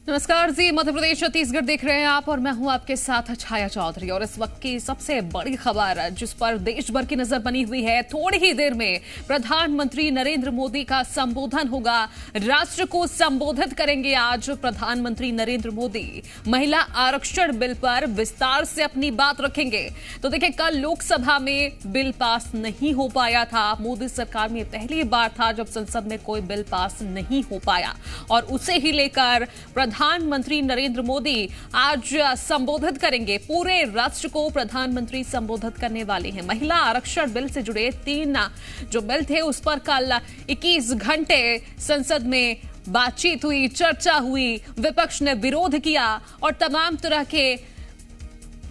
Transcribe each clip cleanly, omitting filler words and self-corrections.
नमस्कार जी, मध्य प्रदेश छत्तीसगढ़ देख रहे हैं आप और मैं हूं आपके साथ छाया चौधरी। और इस वक्त की सबसे बड़ी खबर जिस पर देश भर की नजर बनी हुई है, थोड़ी ही देर में प्रधानमंत्री नरेंद्र मोदी का संबोधन होगा। राष्ट्र को संबोधित करेंगे आज प्रधानमंत्री नरेंद्र मोदी। महिला आरक्षण बिल पर विस्तार से अपनी बात रखेंगे। तो देखिए, कल लोकसभा में बिल पास नहीं हो पाया था। मोदी सरकार में पहली बार था जब संसद में कोई बिल पास नहीं हो पाया और उसे ही लेकर प्रधानमंत्री नरेंद्र मोदी आज संबोधित करेंगे। पूरे राष्ट्र को प्रधानमंत्री संबोधित करने वाले हैं। महिला आरक्षण बिल से जुड़े 3 जो बिल थे उस पर कल 21 घंटे संसद में बातचीत हुई, चर्चा हुई। विपक्ष ने विरोध किया और तमाम तरह के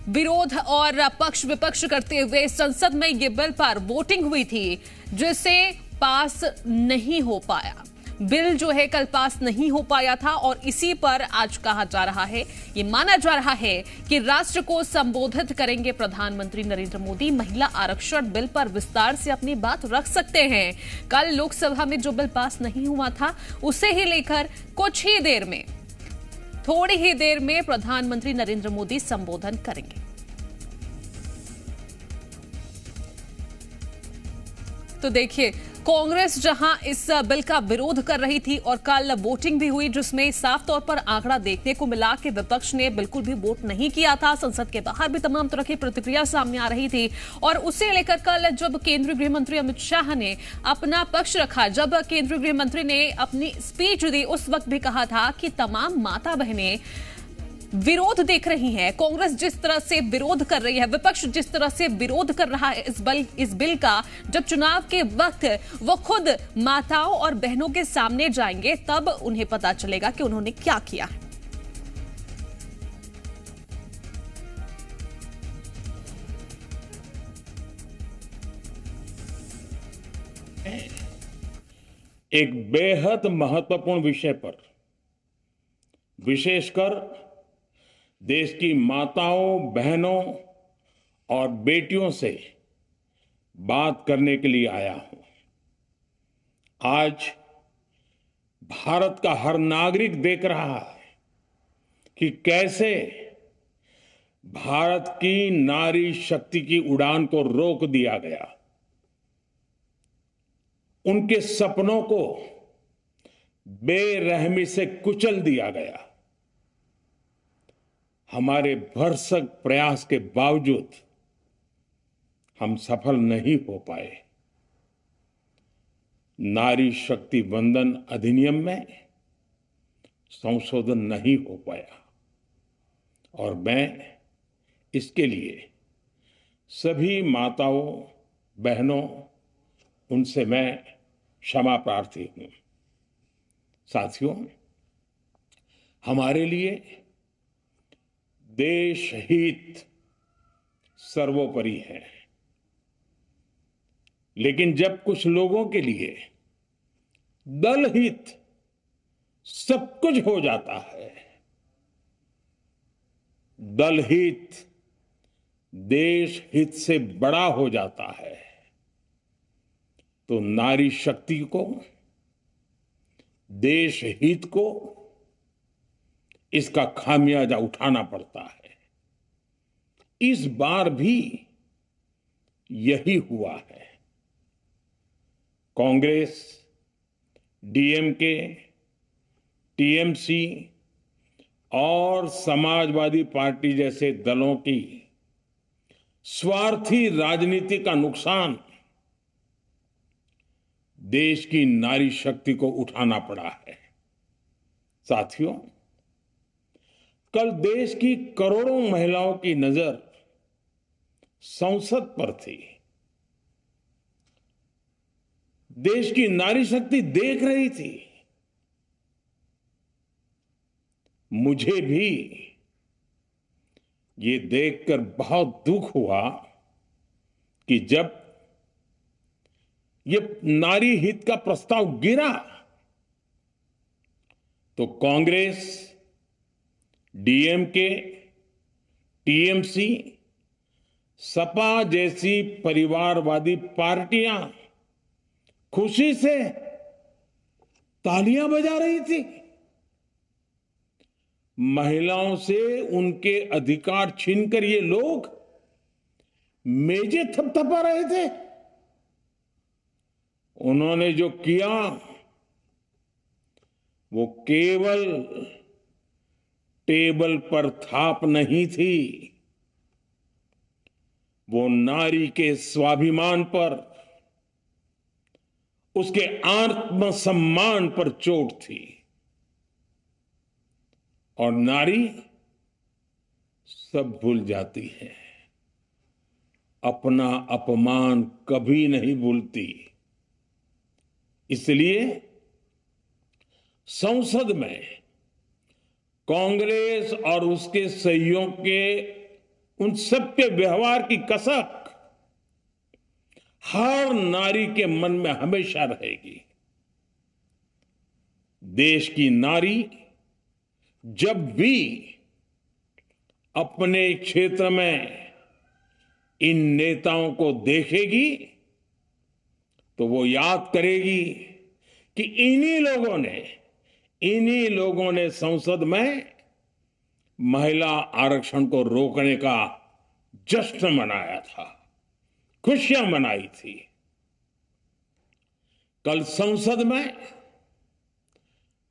विरोध और पक्ष विपक्ष करते हुए संसद में ये बिल पर वोटिंग हुई थी, जिसे पास नहीं हो पाया। बिल जो है कल पास नहीं हो पाया था और इसी पर आज कहा जा रहा है, ये माना जा रहा है कि राष्ट्र को संबोधित करेंगे प्रधानमंत्री नरेंद्र मोदी। महिला आरक्षण बिल पर विस्तार से अपनी बात रख सकते हैं। कल लोकसभा में जो बिल पास नहीं हुआ था उसे ही लेकर कुछ ही देर में, थोड़ी ही देर में प्रधानमंत्री नरेंद्र मोदी संबोधन करेंगे। तो देखिए, कांग्रेस जहां इस बिल का विरोध कर रही थी और कल वोटिंग भी हुई, जिसमें साफ तौर पर आंकड़ा देखने को मिला कि विपक्ष ने बिल्कुल भी वोट नहीं किया था। संसद के बाहर भी तमाम तरह की प्रतिक्रिया सामने आ रही थी और उसे लेकर कल जब केंद्रीय गृह मंत्री अमित शाह ने अपना पक्ष रखा, जब केंद्रीय गृह मंत्री ने अपनी स्पीच दी, उस वक्त भी कहा था कि तमाम माता बहनें विरोध देख रही हैं। कांग्रेस जिस तरह से विरोध कर रही है, विपक्ष जिस तरह से विरोध कर रहा है इस बिल का, जब चुनाव के वक्त वो खुद माताओं और बहनों के सामने जाएंगे तब उन्हें पता चलेगा कि उन्होंने क्या किया है। एक बेहद महत्वपूर्ण विषय पर, विशेषकर देश की माताओं, बहनों और बेटियों से बात करने के लिए आया हूं। आज भारत का हर नागरिक देख रहा है कि कैसे भारत की नारी शक्ति की उड़ान को रोक दिया गया, उनके सपनों को बेरहमी से कुचल दिया गया। हमारे भरसक प्रयास के बावजूद हम सफल नहीं हो पाए। नारी शक्ति वंदन अधिनियम में संशोधन नहीं हो पाया और मैं इसके लिए सभी माताओं, बहनों, उनसे मैं क्षमा प्रार्थी हूं। साथियों, हमारे लिए देश हित सर्वोपरि है, लेकिन जब कुछ लोगों के लिए दल हित सब कुछ हो जाता है, दल हित देश हित से बड़ा हो जाता है, तो नारी शक्ति को, देश हित को इसका खामियाजा उठाना पड़ता है। इस बार भी यही हुआ है। कांग्रेस, डीएमके, टीएमसी और समाजवादी पार्टी जैसे दलों की स्वार्थी राजनीति का नुकसान देश की नारी शक्ति को उठाना पड़ा है। साथियों, कल देश की करोड़ों महिलाओं की नजर संसद पर थी। देश की नारी शक्ति देख रही थी। मुझे भी ये देखकर बहुत दुख हुआ कि जब ये नारी हित का प्रस्ताव गिरा तो कांग्रेस, डीएमके, टीएमसी, सपा जैसी परिवारवादी पार्टियां खुशी से तालियां बजा रही थी। महिलाओं से उनके अधिकार छीनकर ये लोग मेजें थपथपा रहे थे। उन्होंने जो किया वो केवल टेबल पर थाप नहीं थी, वो नारी के स्वाभिमान पर, उसके आत्मसम्मान पर चोट थी। और नारी सब भूल जाती है, अपना अपमान कभी नहीं भूलती। इसलिए संसद में कांग्रेस और उसके सहयोगियों के उन सब के व्यवहार की कसक हर नारी के मन में हमेशा रहेगी। देश की नारी जब भी अपने क्षेत्र में इन नेताओं को देखेगी तो वो याद करेगी कि इन्हीं लोगों ने संसद में महिला आरक्षण को रोकने का जश्न मनाया था, खुशियां मनाई थी। कल संसद में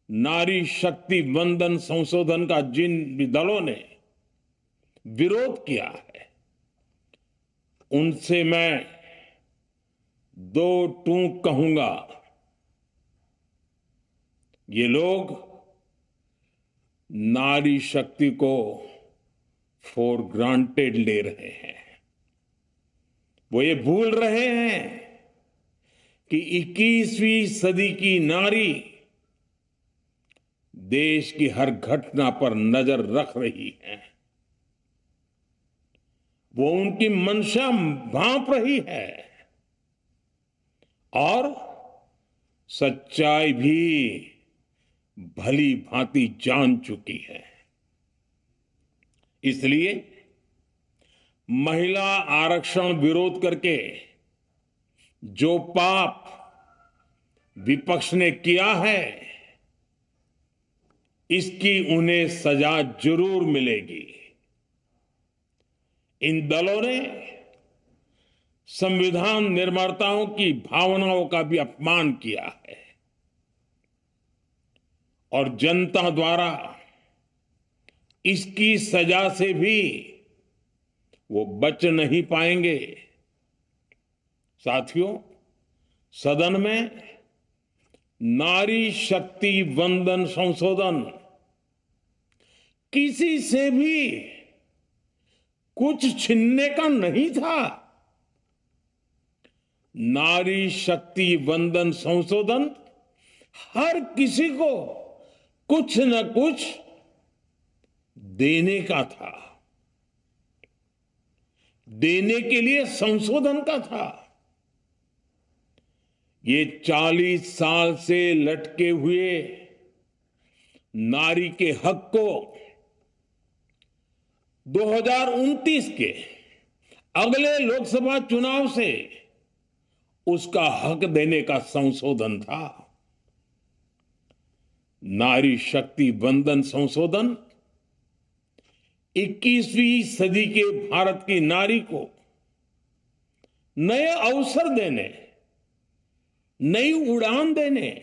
नारी शक्ति वंदन संशोधन का जिन दलों ने विरोध किया है, उनसे मैं दो टूक कहूंगा। ये लोग नारी शक्ति को फॉर ग्रांटेड ले रहे हैं। वो ये भूल रहे हैं कि 21वीं सदी की नारी देश की हर घटना पर नजर रख रही है। वो उनकी मंशा भांप रही है और सच्चाई भी भली भांति जान चुकी है। इसलिए महिला आरक्षण विरोध करके जो पाप विपक्ष ने किया है, इसकी उन्हें सजा जरूर मिलेगी। इन दलों ने संविधान निर्माताओं की भावनाओं का भी अपमान किया है और जनता द्वारा इसकी सजा से भी वो बच नहीं पाएंगे। साथियों, सदन में नारी शक्ति वंदन संशोधन किसी से भी कुछ छीनने का नहीं था। नारी शक्ति वंदन संशोधन हर किसी को कुछ न कुछ देने का था, देने के लिए संशोधन का था। ये 40 साल से लटके हुए नारी के हक को 2029 के अगले लोकसभा चुनाव से उसका हक देने का संशोधन था। नारी शक्ति वंदन संशोधन 21वीं सदी के भारत की नारी को नए अवसर देने, नई उड़ान देने,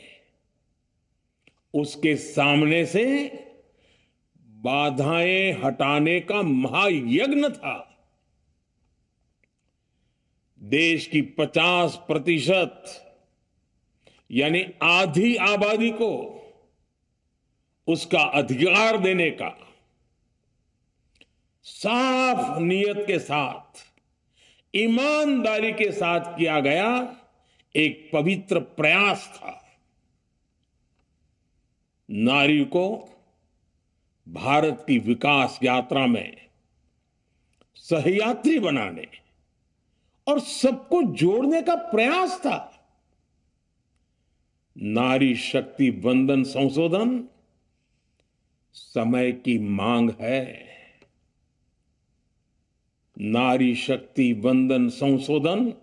उसके सामने से बाधाएं हटाने का महायज्ञ था। देश की 50% यानी आधी आबादी को उसका अधिकार देने का साफ नियत के साथ, ईमानदारी के साथ किया गया एक पवित्र प्रयास था। नारी को भारत की विकास यात्रा में सहयात्री बनाने और सबको जोड़ने का प्रयास था। नारी शक्ति वंदन संशोधन समय की मांग है। नारी शक्ति वंदन संशोधन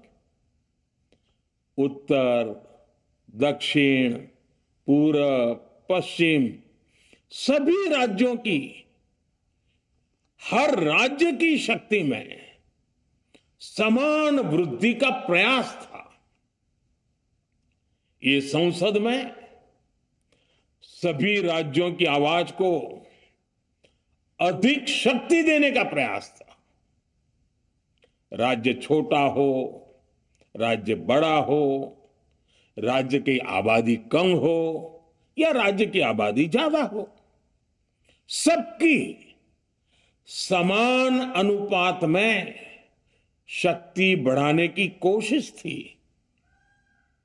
उत्तर, दक्षिण, पूरब, पश्चिम सभी राज्यों की, हर राज्य की शक्ति में समान वृद्धि का प्रयास था। ये संसद में सभी राज्यों की आवाज को अधिक शक्ति देने का प्रयास था। राज्य छोटा हो, राज्य बड़ा हो, राज्य की आबादी कम हो या राज्य की आबादी ज्यादा हो, सबकी समान अनुपात में शक्ति बढ़ाने की कोशिश थी।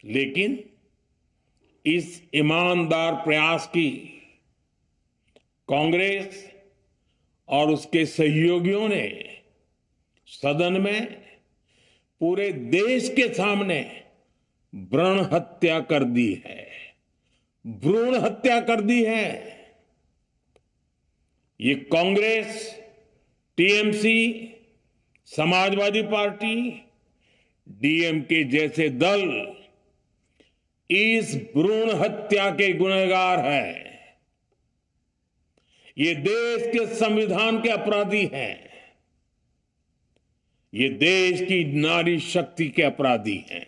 लेकिन इस ईमानदार प्रयास की कांग्रेस और उसके सहयोगियों ने सदन में पूरे देश के सामने भ्रूण हत्या कर दी है। भ्रूण हत्या कर दी है। ये Congress, TMC, Samajwadi party, DMK जैसे दल इस भ्रूण हत्या के गुनहगार हैं। ये देश के संविधान के अपराधी हैं। ये देश की नारी शक्ति के अपराधी हैं।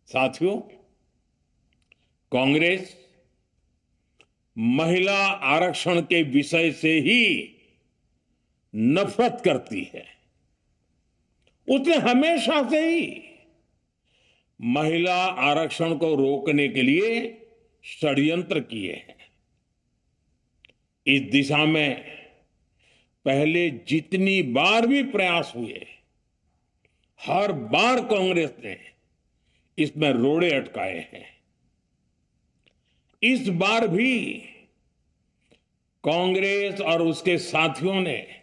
साथियों, कांग्रेस महिला आरक्षण के विषय से ही नफरत करती है। उसने हमेशा से ही महिला आरक्षण को रोकने के लिए षड्यंत्र किए हैं। इस दिशा में पहले जितनी बार भी प्रयास हुए, हर बार कांग्रेस ने इसमें रोड़े अटकाए हैं। इस बार भी कांग्रेस और उसके साथियों ने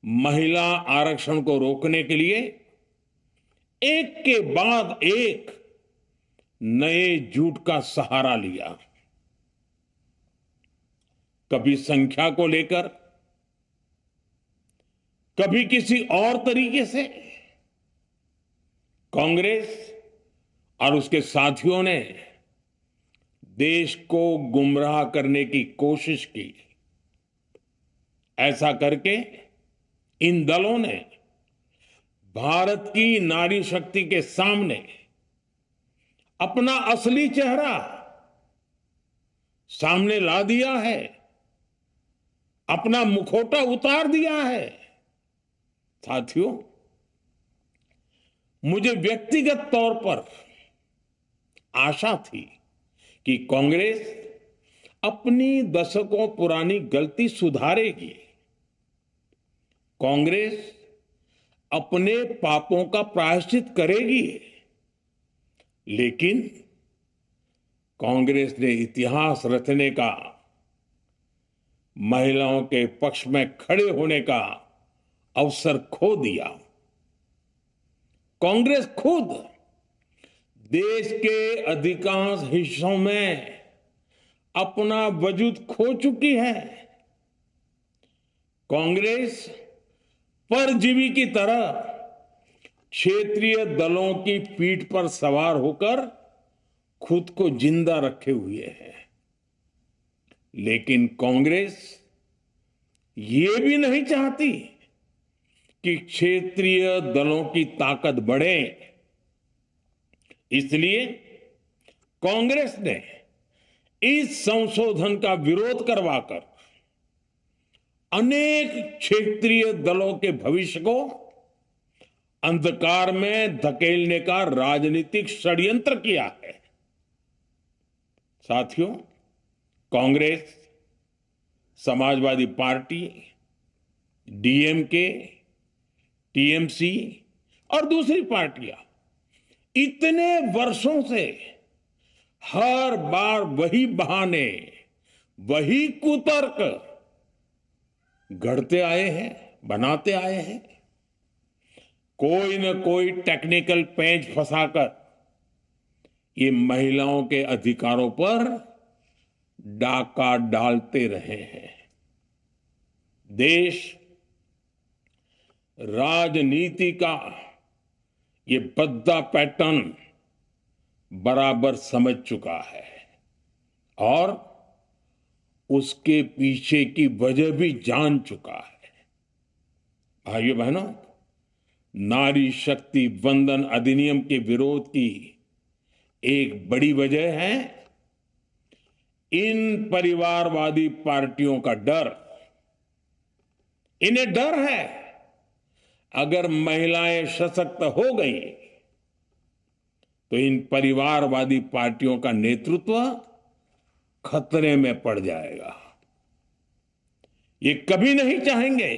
महिला आरक्षण को रोकने के लिए एक के बाद एक नए झूठ का सहारा लिया। कभी संख्या को लेकर, कभी किसी और तरीके से कांग्रेस और उसके साथियों ने देश को गुमराह करने की कोशिश की। ऐसा करके इन दलों ने भारत की नारी शक्ति के सामने अपना असली चेहरा सामने ला दिया है, अपना मुखौटा उतार दिया है। साथियों, मुझे व्यक्तिगत तौर पर आशा थी कि कांग्रेस अपनी दशकों पुरानी गलती सुधारेगी। कांग्रेस अपने पापों का प्रायश्चित करेगी। लेकिन कांग्रेस ने इतिहास रचने का, महिलाओं के पक्ष में खड़े होने का अवसर खो दिया। कांग्रेस खुद देश के अधिकांश हिस्सों में अपना वजूद खो चुकी है। कांग्रेस परजीवी की तरह क्षेत्रीय दलों की पीठ पर सवार होकर खुद को जिंदा रखे हुए है। लेकिन कांग्रेस ये भी नहीं चाहती कि क्षेत्रीय दलों की ताकत बढ़े। इसलिए कांग्रेस ने इस संशोधन का विरोध करवाकर अनेक क्षेत्रीय दलों के भविष्य को अंधकार में धकेलने का राजनीतिक षड्यंत्र किया है। साथियों, Congress, Samajwadi party, DMK, TMC और दूसरी पार्टियां इतने वर्षों से हर बार वही बहाने, वही कुतर्क गढ़ते आए हैं, बनाते आए हैं। कोई न कोई टेक्निकल पेंच फंसाकर ये महिलाओं के अधिकारों पर डाका डालते रहे हैं। देश राजनीति का ये भद्दा पैटर्न बराबर समझ चुका है और उसके पीछे की वजह भी जान चुका है। भाइयों बहनों, नारी शक्ति वंदन अधिनियम के विरोध की एक बड़ी वजह है इन परिवारवादी पार्टियों का डर। इन्हें डर है अगर महिलाएं सशक्त हो गई तो इन परिवारवादी पार्टियों का नेतृत्व खतरे में पड़ जाएगा। ये कभी नहीं चाहेंगे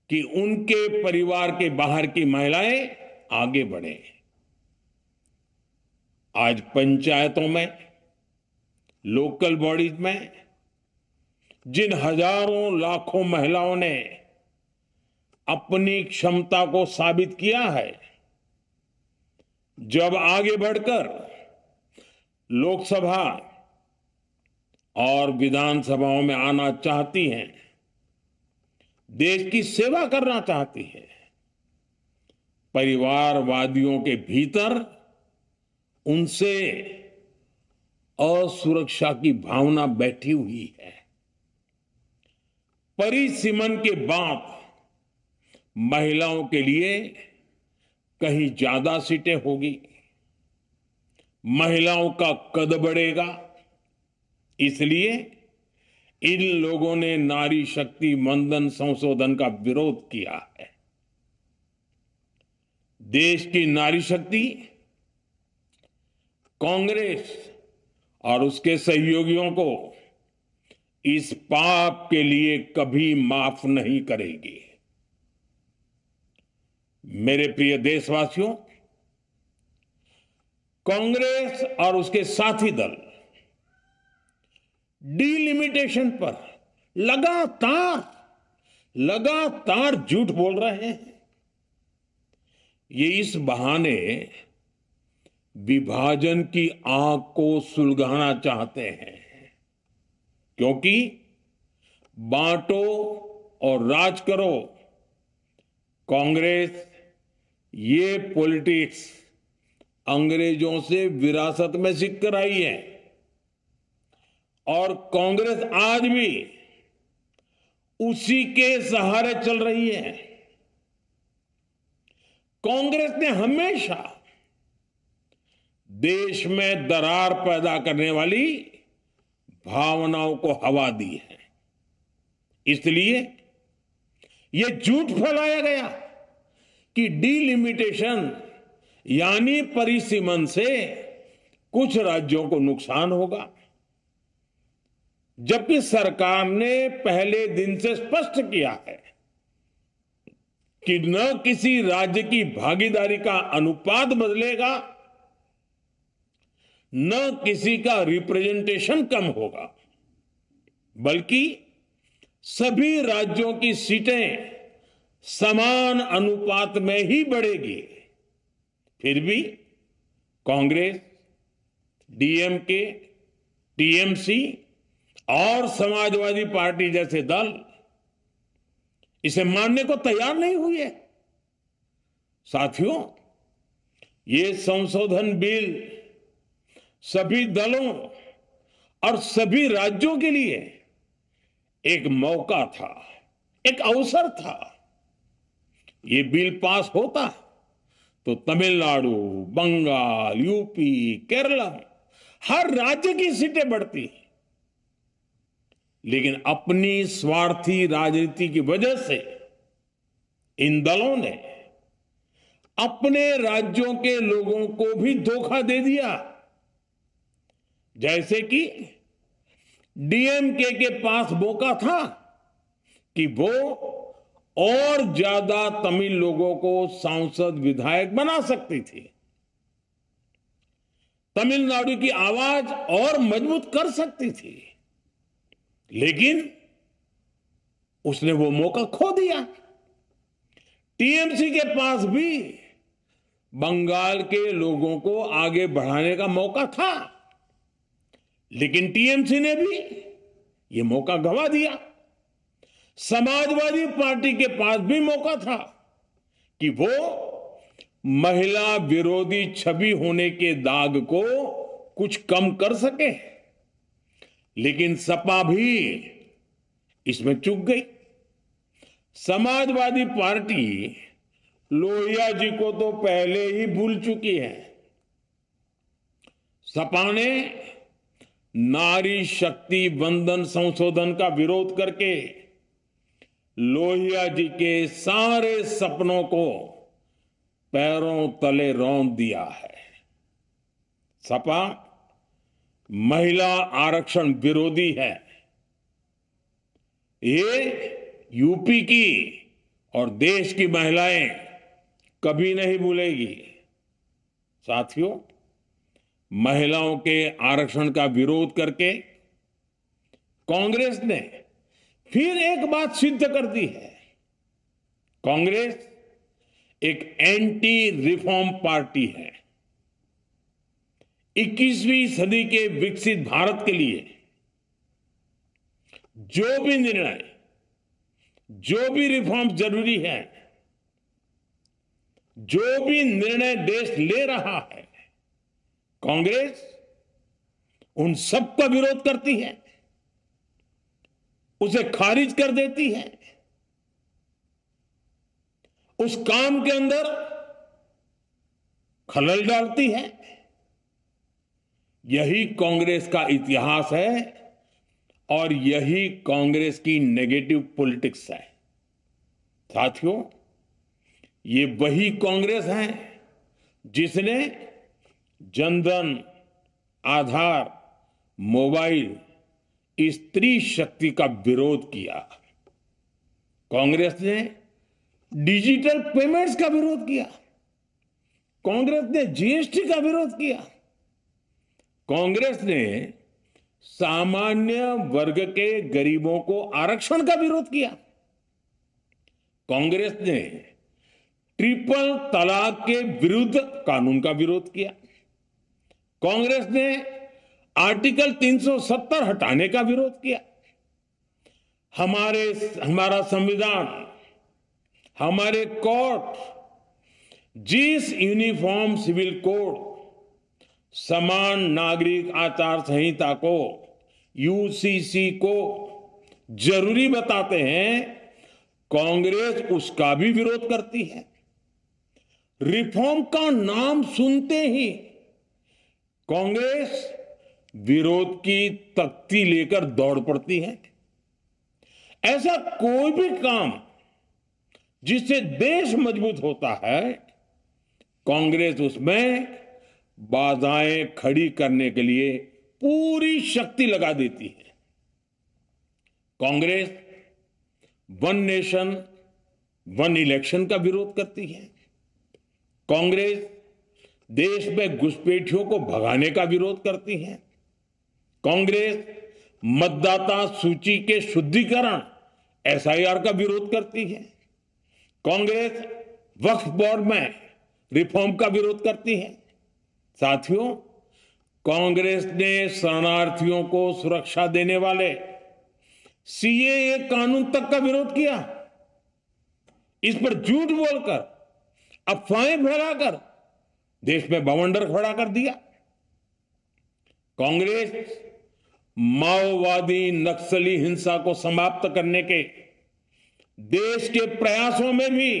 कि उनके परिवार के बाहर की महिलाएं आगे बढ़े। आज पंचायतों में, लोकल बॉडीज में जिन हजारों लाखों महिलाओं ने अपनी क्षमता को साबित किया है, जब आगे बढ़कर लोकसभा और विधानसभाओं में आना चाहती हैं, देश की सेवा करना चाहती है, परिवारवादियों के भीतर उनसे असुरक्षा की भावना बैठी हुई है। परिसीमन के बाद महिलाओं के लिए कहीं ज्यादा सीटें होगी, महिलाओं का कद बढ़ेगा। इसलिए इन लोगों ने नारी शक्ति वंदन संशोधन का विरोध किया है। देश की नारी शक्ति कांग्रेस और उसके सहयोगियों को इस पाप के लिए कभी माफ नहीं करेगी। मेरे प्रिय देशवासियों, कांग्रेस और उसके साथी दल डिलिमिटेशन पर लगातार झूठ बोल रहे हैं। ये इस बहाने विभाजन की आग को सुलगाना चाहते हैं, क्योंकि बांटो और राज करो, कांग्रेस ये पॉलिटिक्स अंग्रेजों से विरासत में सीख कर आई है और कांग्रेस आज भी उसी के सहारे चल रही है। कांग्रेस ने हमेशा देश में दरार पैदा करने वाली भावनाओं को हवा दी है। इसलिए यह झूठ फैलाया गया कि डिलिमिटेशन यानी परिसीमन से कुछ राज्यों को नुकसान होगा, जबकि सरकार ने पहले दिन से स्पष्ट किया है कि न किसी राज्य की भागीदारी का अनुपात बदलेगा, न किसी का रिप्रेजेंटेशन कम होगा, बल्कि सभी राज्यों की सीटें समान अनुपात में ही बढ़ेगी। फिर भी कांग्रेस, डीएमके, टीएमसी और समाजवादी पार्टी जैसे दल इसे मानने को तैयार नहीं हुए। साथियों, ये संशोधन बिल सभी दलों और सभी राज्यों के लिए एक मौका था, एक अवसर था। ये बिल पास होता तो तमिलनाडु, बंगाल, यूपी, केरला हर राज्य की सीटें बढ़ती, लेकिन अपनी स्वार्थी राजनीति की वजह से इन दलों ने अपने राज्यों के लोगों को भी धोखा दे दिया। जैसे कि डीएमके के पास मौका था कि वो और ज्यादा तमिल लोगों को सांसद विधायक बना सकती थी, तमिलनाडु की आवाज और मजबूत कर सकती थी, लेकिन उसने वो मौका खो दिया। टीएमसी के पास भी बंगाल के लोगों को आगे बढ़ाने का मौका था, लेकिन टीएमसी ने भी ये मौका गंवा दिया। समाजवादी पार्टी के पास भी मौका था कि वो महिला विरोधी छवि होने के दाग को कुछ कम कर सके, लेकिन सपा भी इसमें चूक गई। समाजवादी पार्टी लोहिया जी को तो पहले ही भूल चुकी है। सपा ने नारी शक्ति वंदन संशोधन का विरोध करके लोहिया जी के सारे सपनों को पैरों तले रौंद दिया है। सपा महिला आरक्षण विरोधी है। ये यूपी की और देश की महिलाएं कभी नहीं भूलेगी। साथियों, महिलाओं के आरक्षण का विरोध करके कांग्रेस ने फिर एक बात सिद्ध कर दी है। कांग्रेस एक एंटी रिफॉर्म पार्टी है। 21वीं सदी के विकसित भारत के लिए जो भी निर्णय, जो भी रिफॉर्म जरूरी है, जो भी निर्णय देश ले रहा है, कांग्रेस उन सब का विरोध करती है, उसे खारिज कर देती है, उस काम के अंदर खलल डालती है। यही कांग्रेस का इतिहास है और यही कांग्रेस की नेगेटिव पॉलिटिक्स है। साथियों, ये वही कांग्रेस है जिसने जनधन, आधार, मोबाइल, स्त्री शक्ति का विरोध किया। कांग्रेस ने डिजिटल पेमेंट्स का विरोध किया। कांग्रेस ने जीएसटी का विरोध किया। कांग्रेस ने सामान्य वर्ग के गरीबों को आरक्षण का विरोध किया। कांग्रेस ने ट्रिपल तलाक के विरुद्ध कानून का विरोध किया। कांग्रेस ने आर्टिकल 370 हटाने का विरोध किया। हमारा संविधान, हमारे कोर्ट जिस यूनिफॉर्म सिविल कोड, समान नागरिक आचार संहिता को, यूसीसी को जरूरी बताते हैं, कांग्रेस उसका भी विरोध करती है। रिफॉर्म का नाम सुनते ही कांग्रेस विरोध की तख्ती लेकर दौड़ पड़ती है। ऐसा कोई भी काम जिससे देश मजबूत होता है, कांग्रेस उसमें बाधाएं खड़ी करने के लिए पूरी शक्ति लगा देती है। Congress one nation one election का विरोध करती है। कांग्रेस देश में घुसपैठियों को भगाने का विरोध करती है। कांग्रेस मतदाता सूची के शुद्धिकरण, एसआईआर का विरोध करती है। कांग्रेस वक्फ बोर्ड में रिफॉर्म का विरोध करती है। साथियों, कांग्रेस ने शरणार्थियों को सुरक्षा देने वाले सीएए कानून तक का विरोध किया। इस पर झूठ बोलकर, अफवाहें फैलाकर देश में बवंडर खड़ा कर दिया। कांग्रेस माओवादी नक्सली हिंसा को समाप्त करने के देश के प्रयासों में भी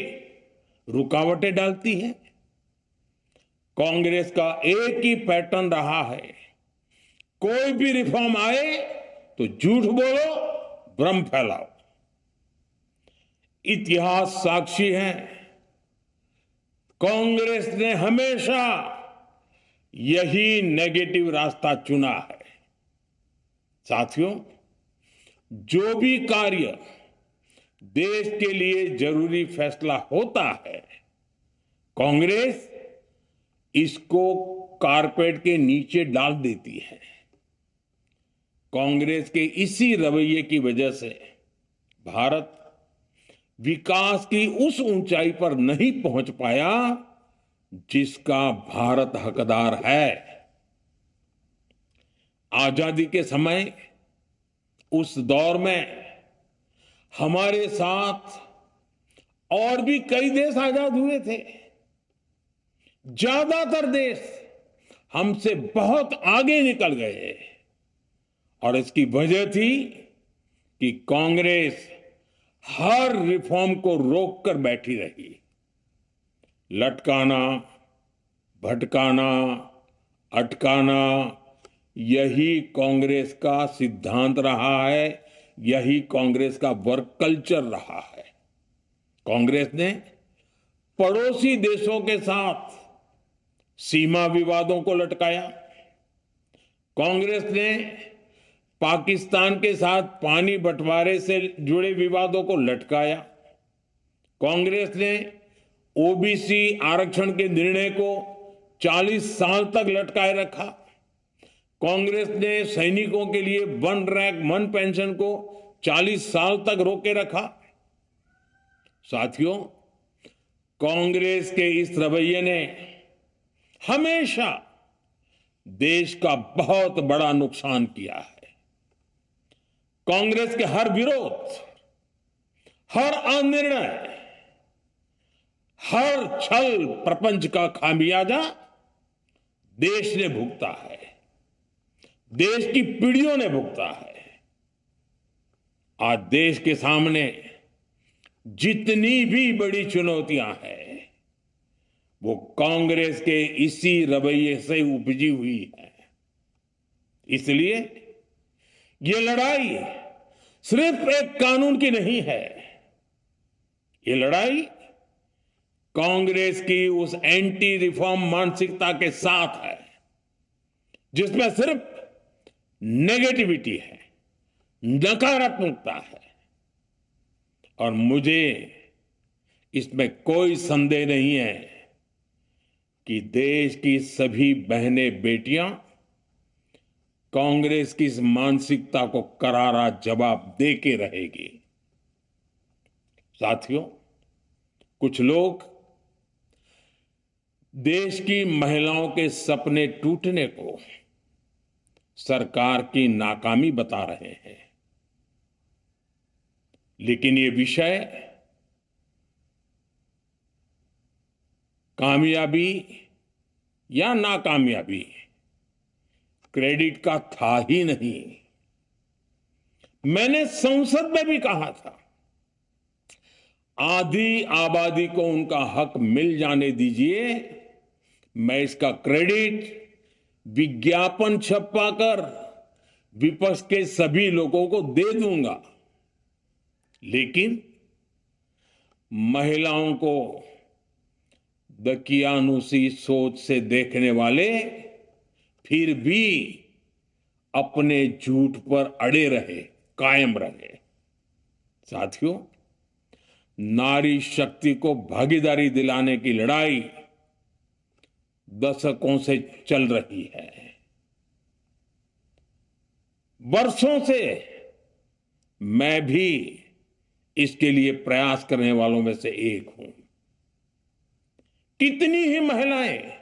रुकावटें डालती है। कांग्रेस का एक ही पैटर्न रहा है, कोई भी रिफॉर्म आए तो झूठ बोलो, भ्रम फैलाओ। इतिहास साक्षी है, कांग्रेस ने हमेशा यही नेगेटिव रास्ता चुना है। साथियों, जो भी कार्य देश के लिए जरूरी फैसला होता है, कांग्रेस इसको कारपेट के नीचे डाल देती है। कांग्रेस के इसी रवैये की वजह से भारत विकास की उस ऊंचाई पर नहीं पहुंच पाया जिसका भारत हकदार है। आजादी के समय उस दौर में हमारे साथ और भी कई देश आजाद हुए थे। ज्यादातर देश हमसे बहुत आगे निकल गए और इसकी वजह थी कि कांग्रेस हर रिफॉर्म को रोक कर बैठी रही। लटकाना, भटकाना, अटकाना, यही कांग्रेस का सिद्धांत रहा है, यही कांग्रेस का वर्क कल्चर रहा है। कांग्रेस ने पड़ोसी देशों के साथ सीमा विवादों को लटकाया। कांग्रेस ने पाकिस्तान के साथ पानी बंटवारे से जुड़े विवादों को लटकाया। कांग्रेस ने ओबीसी आरक्षण के निर्णय को 40 साल तक लटकाए रखा। कांग्रेस ने सैनिकों के लिए वन रैंक वन पेंशन को 40 साल तक रोके रखा। साथियों, कांग्रेस के इस रवैये ने हमेशा देश का बहुत बड़ा नुकसान किया है। कांग्रेस के हर विरोध, हर अनिर्णय, हर छल प्रपंच का खामियाजा देश ने भुगता है, देश की पीढ़ियों ने भुगता है। आज देश के सामने जितनी भी बड़ी चुनौतियां हैं, वो कांग्रेस के इसी रवैये से उपजी हुई है। इसलिए ये लड़ाई सिर्फ एक कानून की नहीं है, ये लड़ाई कांग्रेस की उस एंटी रिफॉर्म मानसिकता के साथ है, जिसमें सिर्फ नेगेटिविटी है, नकारात्मकता है। और मुझे इसमें कोई संदेह नहीं है कि देश की सभी बहनें बेटियां कांग्रेस की इस मानसिकता को करारा जवाब दे के रहेगी। साथियों, कुछ लोग देश की महिलाओं के सपने टूटने को सरकार की नाकामी बता रहे हैं, लेकिन ये विषय कामयाबी या नाकामयाबी क्रेडिट का था ही नहीं। मैंने संसद में भी कहा था, आधी आबादी को उनका हक मिल जाने दीजिए, मैं इसका क्रेडिट विज्ञापन छपवाकर विपक्ष के सभी लोगों को दे दूंगा। लेकिन महिलाओं को दकियानुसी सोच से देखने वाले फिर भी अपने झूठ पर अड़े रहे, कायम रहे। साथियों, नारी शक्ति को भागीदारी दिलाने की लड़ाई दशकों से चल रही है। वर्षों से मैं भी इसके लिए प्रयास करने वालों में से एक हूं। कितनी ही महिलाएं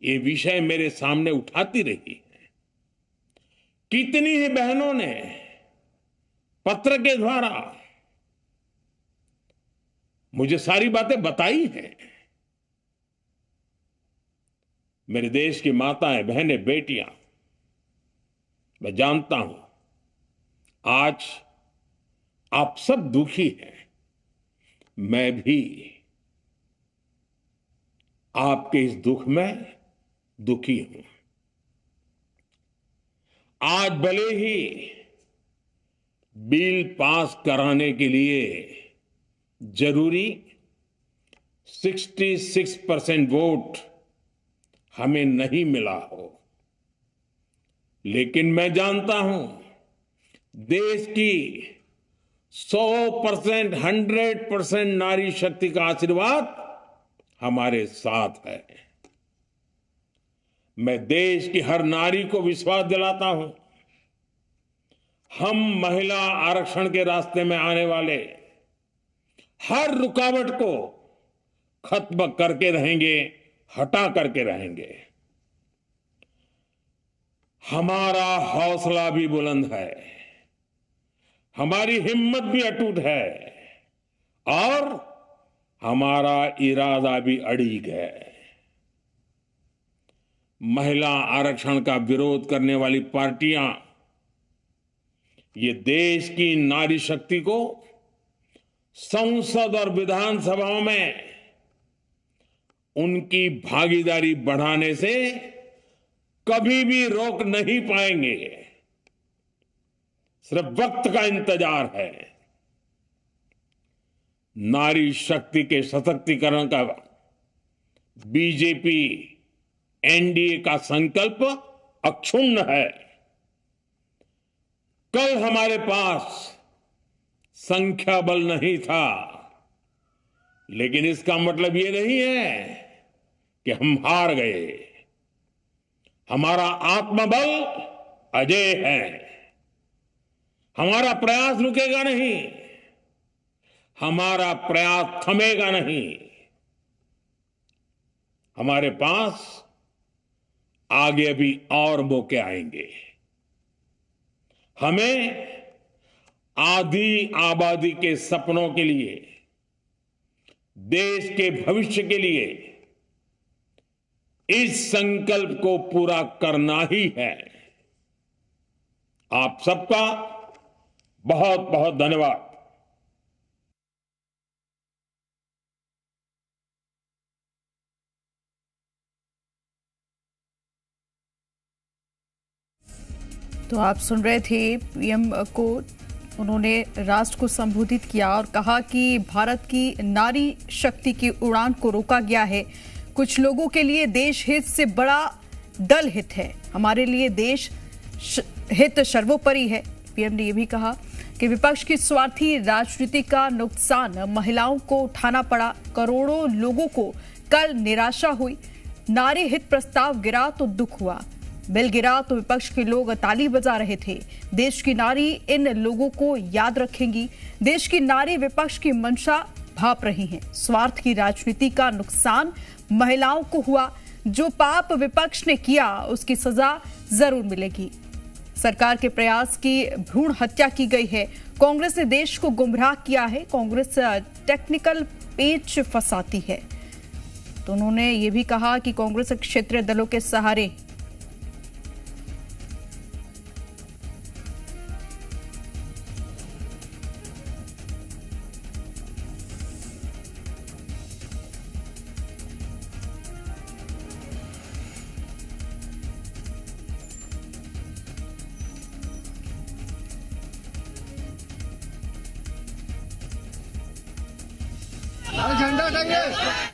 ये विषय मेरे सामने उठाती रही हैं, कितनी ही बहनों ने पत्र के द्वारा मुझे सारी बातें बताई हैं। मेरे देश की माताएं, बहनें, बेटियां, मैं जानता हूं आज आप सब दुखी हैं। मैं भी आपके इस दुख में दुखी हूं। आज भले ही बिल पास कराने के लिए जरूरी 66% वोट हमें नहीं मिला हो, लेकिन मैं जानता हूं देश की 100%, 100% नारी शक्ति का आशीर्वाद हमारे साथ है। मैं देश की हर नारी को विश्वास दिलाता हूं, हम महिला आरक्षण के रास्ते में आने वाले हर रुकावट को खत्म करके रहेंगे, हटा करके रहेंगे। हमारा हौसला भी बुलंद है, हमारी हिम्मत भी अटूट है और हमारा इरादा भी अड़िग है। महिला आरक्षण का विरोध करने वाली पार्टियां ये देश की नारी शक्ति को संसद और विधानसभाओं में उनकी भागीदारी बढ़ाने से कभी भी रोक नहीं पाएंगे। सिर्फ वक्त का इंतजार है। नारी शक्ति के सशक्तिकरण का बीजेपी एनडीए का संकल्प अक्षुण्ण है। कल हमारे पास संख्या बल नहीं था, लेकिन इसका मतलब ये नहीं है कि हम हार गए। हमारा आत्मबल अजेय है। हमारा प्रयास रुकेगा नहीं, हमारा प्रयास थमेगा नहीं। हमारे पास आगे भी और मौके आएंगे। हमें आधी आबादी के सपनों के लिए, देश के भविष्य के लिए इस संकल्प को पूरा करना ही है। आप सबका बहुत बहुत धन्यवाद। तो आप सुन रहे थे पीएम को, उन्होंने राष्ट्र को संबोधित किया और कहा कि भारत की नारी शक्ति की उड़ान को रोका गया है। कुछ लोगों के लिए देश हित से बड़ा दल हित है, हमारे लिए देश हित सर्वोपरि है। पीएम ने यह भी कहा कि विपक्ष की स्वार्थी राजनीति का नुकसान महिलाओं को उठाना पड़ा। करोड़ों लोगों को कल निराशा हुई। नारी हित प्रस्ताव गिरा तो दुख हुआ, बिल गिरा तो विपक्ष के लोग ताली बजा रहे थे। देश की नारी इन लोगों को याद रखेंगी। देश की नारी विपक्ष की मंशा भाप रही हैं। स्वार्थ की राजनीति का नुकसान महिलाओं को हुआ। जो पाप विपक्ष ने किया उसकी सजा जरूर मिलेगी। सरकार के प्रयास की भ्रूण हत्या की गई है। कांग्रेस ने देश को गुमराह किया है। कांग्रेस टेक्निकल पेच फंसाती है। तो उन्होंने ये भी कहा कि कांग्रेस क्षेत्रीय दलों के सहारे झंडा टांगे।